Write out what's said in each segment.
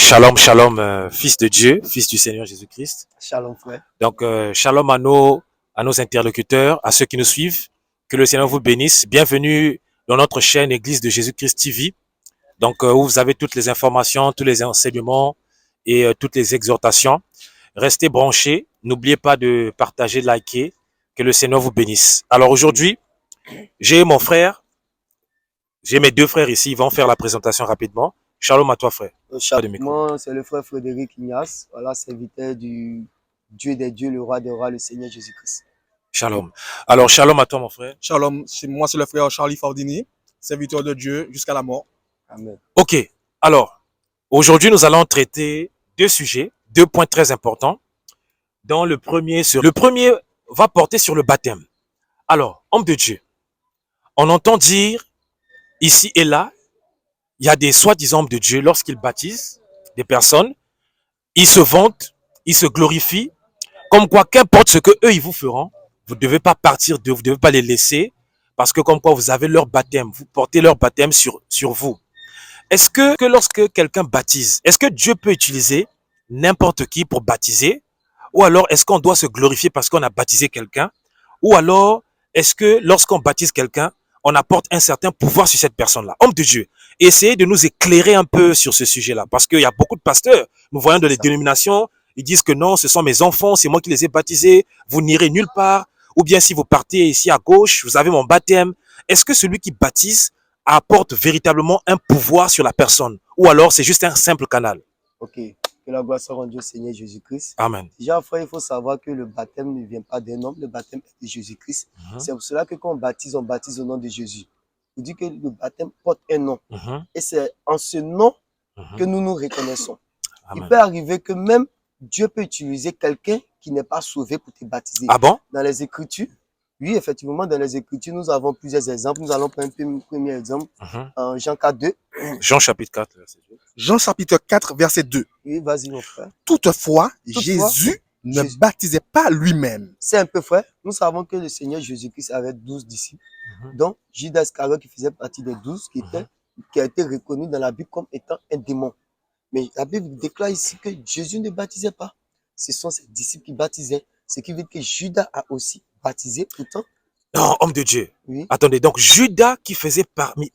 Shalom, shalom, fils de Dieu, fils du Seigneur Jésus-Christ. Shalom, frère. Donc, shalom à nos interlocuteurs, à ceux qui nous suivent. Que le Seigneur vous bénisse. Bienvenue dans notre chaîne Église de Jésus-Christ TV. Donc, où vous avez toutes les informations, tous les enseignements et toutes les exhortations. Restez branchés. N'oubliez pas de partager, de liker. Que le Seigneur vous bénisse. Alors aujourd'hui, j'ai mon frère, j'ai mes deux frères ici. Ils vont faire la présentation rapidement. Shalom à toi, frère. Pas de micro. Moi, c'est le frère Frédéric Ignace, voilà, serviteur du Dieu des dieux, le roi des rois, le Seigneur Jésus-Christ. Shalom. Alors, shalom à toi, mon frère. Shalom, moi c'est le frère Charlie Fardini, serviteur de Dieu jusqu'à la mort. Amen. Ok, alors, aujourd'hui, nous allons traiter deux sujets, deux points très importants. Le premier va porter sur le baptême. Alors, homme de Dieu, on entend dire ici et là, il y a des soi-disant hommes de Dieu, lorsqu'ils baptisent des personnes, ils se vantent, ils se glorifient, comme quoi, qu'importe ce que eux ils vous feront, vous ne devez pas partir vous ne devez pas les laisser, parce que comme quoi vous avez leur baptême, vous portez leur baptême sur vous. Est-ce que lorsque quelqu'un baptise, est-ce que Dieu peut utiliser n'importe qui pour baptiser? Ou alors est-ce qu'on doit se glorifier parce qu'on a baptisé quelqu'un? Ou alors est-ce que lorsqu'on baptise quelqu'un, on apporte un certain pouvoir sur cette personne-là? Homme de Dieu, essayez de nous éclairer un peu sur ce sujet-là, parce qu'il y a beaucoup de pasteurs, nous voyons dans les dénominations, ils disent que non, ce sont mes enfants, c'est moi qui les ai baptisés, vous n'irez nulle part. Ou bien si vous partez ici à gauche, vous avez mon baptême. Est-ce que celui qui baptise apporte véritablement un pouvoir sur la personne? Ou alors c'est juste un simple canal? Ok, que la gloire soit rendue au Seigneur Jésus-Christ. Amen. Déjà, frère, il faut savoir que le baptême ne vient pas d'un homme, le baptême est de Jésus-Christ. C'est pour cela que quand on baptise au nom de Jésus. On dit que le baptême porte un nom. Et c'est en ce nom que nous nous reconnaissons. Amen. Il peut arriver que même Dieu peut utiliser quelqu'un qui n'est pas sauvé pour te baptiser. Ah bon? Dans les Écritures, oui, effectivement, dans les Écritures, nous avons plusieurs exemples. Nous allons prendre un premier exemple en Jean 4, 2. Jean chapitre 4, verset 2. Jean chapitre 4, verset 2. Oui, vas-y, mon frère. Toutefois, Jésus ne baptisait pas lui-même. C'est un peu frère. Nous savons que le Seigneur Jésus-Christ avait 12 disciples. Donc, Judas Iscariote qui faisait partie des 12, qui a été reconnu dans la Bible comme étant un démon. Mais la Bible déclare ici que Jésus ne baptisait pas. Ce sont ses disciples qui baptisaient. Ce qui veut dire que Judas a aussi baptisé. Pourtant, Non, homme de Dieu. oui, Attendez, donc Judas qui faisait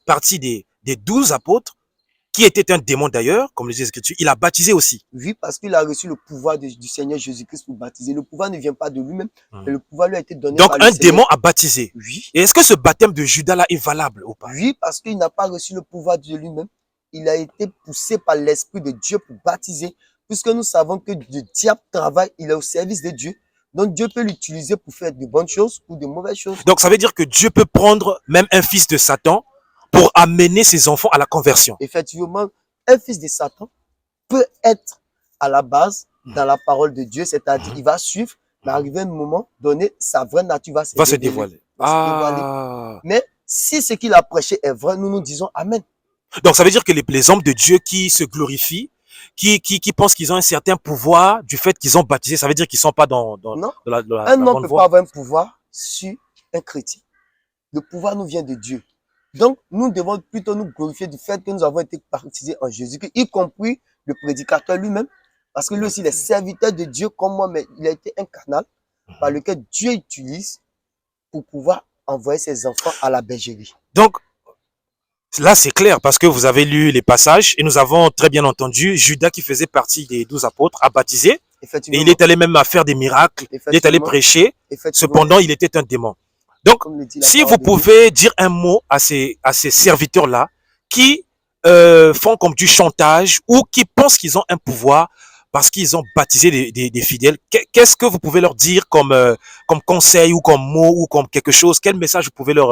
partie des 12 apôtres, qui était un démon d'ailleurs, comme le dit l'Écriture, il a baptisé aussi. oui, parce qu'il a reçu le pouvoir du Seigneur Jésus-Christ pour baptiser. Le pouvoir ne vient pas de lui-même, mais le pouvoir lui a été donné Donc par le un Seigneur. démon a baptisé. Oui, Et est-ce que ce baptême de Judas là est valable ou pas? oui, parce qu'il n'a pas reçu le pouvoir de lui-même. Il a été poussé par l'Esprit de Dieu pour baptiser. Puisque nous savons que le diable travaille, il est au service de Dieu. Donc Dieu peut l'utiliser pour faire de bonnes choses ou de mauvaises choses. Donc ça veut dire que Dieu peut prendre même un fils de Satan pour amener ses enfants à la conversion. Effectivement, un fils de Satan peut être à la base dans la parole de Dieu, c'est-à-dire il va suivre, mais arrivé un moment donné, sa vraie nature va se dévoiler. Mais si ce qu'il a prêché est vrai, nous nous disons Amen. Donc ça veut dire que les hommes de Dieu qui se glorifient, qui pensent qu'ils ont un certain pouvoir du fait qu'ils ont baptisé, ça veut dire qu'ils sont pas dans Non, la un homme bonne peut voie. pas avoir un pouvoir sur un chrétien. Le pouvoir nous vient de Dieu. Donc, nous devons plutôt nous glorifier du fait que nous avons été baptisés en Jésus-Christ, y compris le prédicateur lui-même, parce que lui aussi, il est serviteur de Dieu comme moi, mais il a été un canal par lequel Dieu utilise pour pouvoir envoyer ses enfants à la bergerie. Donc, là, c'est clair parce que vous avez lu les passages et nous avons très bien entendu Judas qui faisait partie des 12 apôtres a baptisé et il est allé même à faire des miracles, il est allé prêcher, cependant il était un démon. Donc, si vous pouvez dire un mot à ces serviteurs-là qui font comme du chantage ou qui pensent qu'ils ont un pouvoir parce qu'ils ont baptisé des fidèles, qu'est-ce que vous pouvez leur dire comme conseil ou comme mot ou comme quelque chose? Quel message vous pouvez leur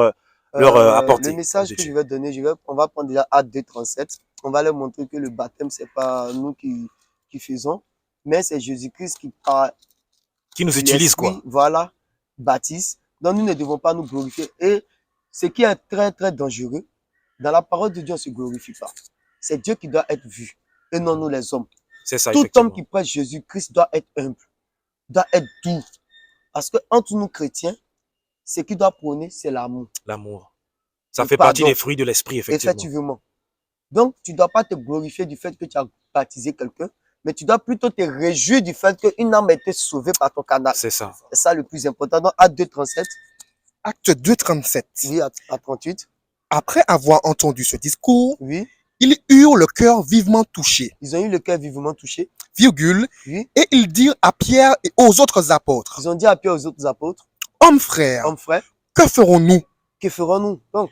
apporter? Le message que je vais donner, on va prendre déjà Acte 2:37. On va leur montrer que le baptême, c'est pas nous qui faisons, mais c'est Jésus-Christ qui nous utilise, quoi. Voilà, baptise. Donc nous ne devons pas nous glorifier. Et ce qui est très, très dangereux, dans la parole de Dieu, on ne se glorifie pas. C'est Dieu qui doit être vu, et non nous les hommes. C'est ça, tout homme qui prêche Jésus-Christ doit être humble, doit être doux. Parce que entre nous chrétiens, ce qui doit prôner, c'est l'amour. L'amour. Ça fait partie des fruits de l'esprit, effectivement. Effectivement. Donc, tu ne dois pas te glorifier du fait que tu as baptisé quelqu'un, mais tu dois plutôt te réjouir du fait qu'une âme a été sauvée par ton canal. C'est ça. C'est ça le plus important. Donc, Acte 2:37, Acte 2:37. oui, à 38, Après avoir entendu ce discours, oui, ils eurent le cœur vivement touché, ils ont eu le cœur vivement touché, virgule, oui. et ils dirent à Pierre et aux autres apôtres, Ils ont dit à Pierre et aux autres apôtres, hommes frères, hommes frères, que ferons-nous? que ferons-nous? Donc,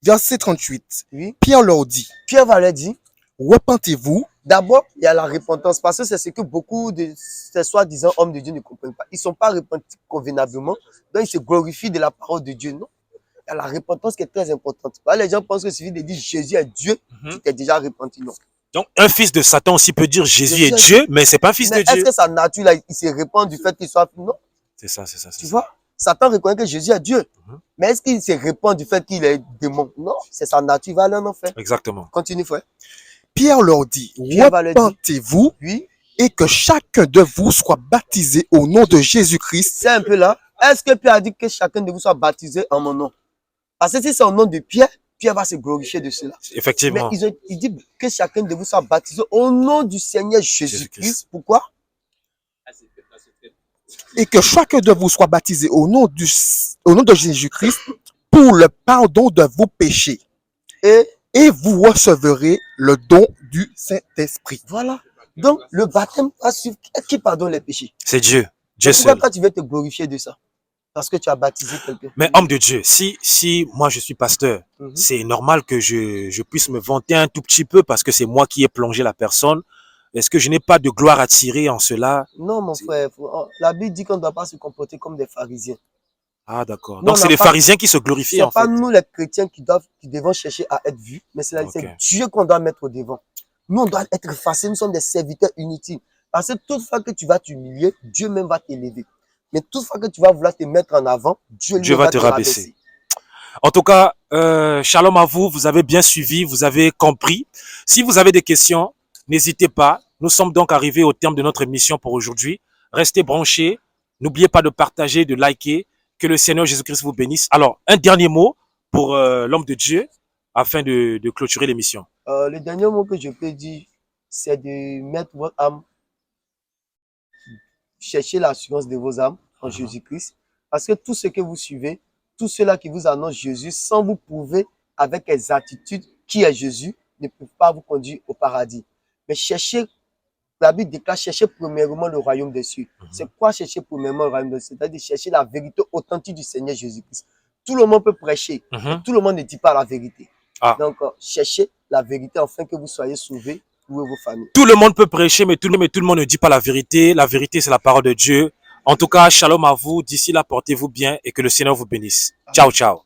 Verset 38. oui, Pierre leur dit, Pierre va leur dire, repentez-vous d'abord, il y a la repentance, parce que c'est ce que beaucoup de ces soi-disant hommes de Dieu ne comprennent pas. Ils ne sont pas repentis convenablement, donc ils se glorifient de la parole de Dieu. Non, il y a la repentance qui est très importante. Là, les gens pensent que suffit de dire Jésus est Dieu, tu t'es déjà repenti. Non. Donc, un fils de Satan aussi peut dire Jésus est Jésus est Dieu, mais c'est pas un fils Mais de Dieu. est-ce que sa nature, là, il se répand du fait qu'il soit... Non, C'est ça, c'est ça. c'est tu ça. vois, Satan reconnaît que Jésus est Dieu. Mhm. Mais est-ce qu'il se répand du fait qu'il est démon? Non, c'est sa nature, il va aller en enfer. Exactement. Continue, frère. Pierre leur dit, Pierre va leur dire, repentez-vous oui, et que chacun de vous soit baptisé au nom de Jésus-Christ. c'est un peu là. Est-ce que Pierre a dit que chacun de vous soit baptisé en mon nom? Parce que si c'est au nom de Pierre, Pierre va se glorifier de cela. Mais Effectivement. il dit que chacun de vous soit baptisé au nom du Seigneur Jésus-Christ. Pourquoi? Et que chacun de vous soit baptisé au nom de Jésus-Christ pour le pardon de vos péchés. Et vous recevrez le don du Saint-Esprit. Voilà. Donc, le baptême va suivre qui pardonne les péchés. C'est Dieu. Dieu Pourquoi seul. toi, tu veux te glorifier de ça? Parce que tu as baptisé quelqu'un. Mais homme de Dieu, si moi je suis pasteur, Mhm. c'est normal que je puisse me vanter un tout petit peu parce que c'est moi qui ai plongé la personne. Est-ce que je n'ai pas de gloire à tirer en cela? Non, mon frère. La Bible dit qu'on ne doit pas se comporter comme des pharisiens. Ah, d'accord. Non, Donc, c'est non, les pas- pharisiens qui se glorifient, C'est en pas fait. nous les chrétiens qui devons chercher à être vus, mais c'est Ok. Dieu qu'on doit mettre au devant. Nous, on doit être effacés, nous sommes des serviteurs inutiles. Parce que toutefois que tu vas t'humilier, Dieu même va t'élever. Mais toutefois que tu vas vouloir te mettre en avant, Dieu lui va te rabaisser. En tout cas, shalom à vous. Vous avez bien suivi, vous avez compris. Si vous avez des questions, n'hésitez pas. Nous sommes donc arrivés au terme de notre émission pour aujourd'hui. Restez branchés. N'oubliez pas de partager, de liker. Que le Seigneur Jésus-Christ vous bénisse. Alors, un dernier mot pour l'homme de Dieu afin de clôturer l'émission. Le dernier mot que je peux dire, c'est de mettre votre âme, chercher l'assurance de vos âmes en Jésus-Christ. Parce que tout ce que vous suivez, tout cela qui vous annonce Jésus, sans vous prouver avec exactitude qui est Jésus, ne peut pas vous conduire au paradis. Mais cherchez, la Bible déclare, cherchez premièrement le royaume des cieux. C'est quoi chercher premièrement le royaume des cieux? C'est-à-dire chercher la vérité authentique du Seigneur Jésus-Christ. Tout le monde peut prêcher, mais tout le monde ne dit pas la vérité. Ah. Donc, cherchez la vérité afin que vous soyez sauvés, vous et vos familles. Tout le monde peut prêcher, mais tout le monde ne dit pas la vérité. La vérité, c'est la parole de Dieu. En tout cas, shalom à vous. D'ici là, portez-vous bien et que le Seigneur vous bénisse. Ciao, ciao.